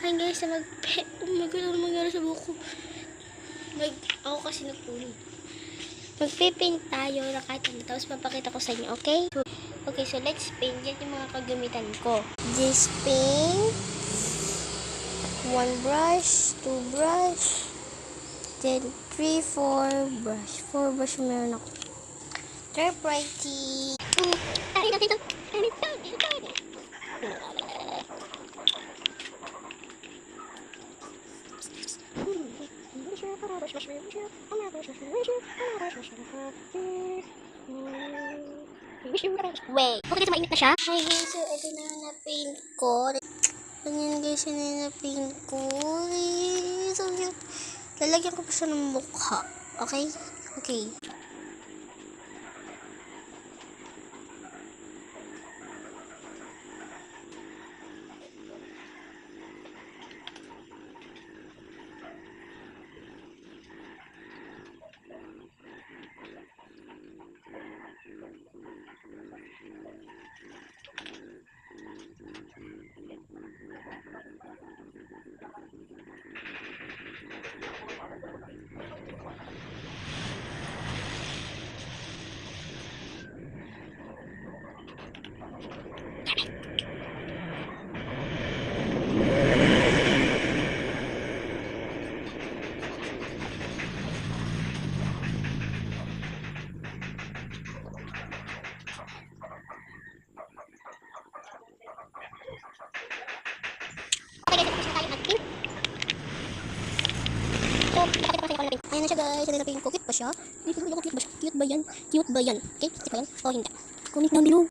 Ayun guys, oh my god, ano mangyari sa buhok ko? Ako kasi nagpunin. Magpipaint tayo na kahit ano. Tapos papakita ko sa inyo, okay? Okay, so let's paint. Yan yung mga kagamitan ko. This paint. 1 brush, 2 brush, then 3, 4 brush. 4 brush meron ako. Third priority. Wait, bakit mainit na siya? Hi guys, so ito na na-paint ko. Ganyan guys, yun na na-paint ko. So cute. Lalagyan ko pa siya ng mukha. Okay? Okay. Ayan na siya guys, nilapin ko. Cute ba siya? Cute ba yan? Cute ba yan? Okay, cute ba yan? Oh, hindi. Kunin ko ng bilog.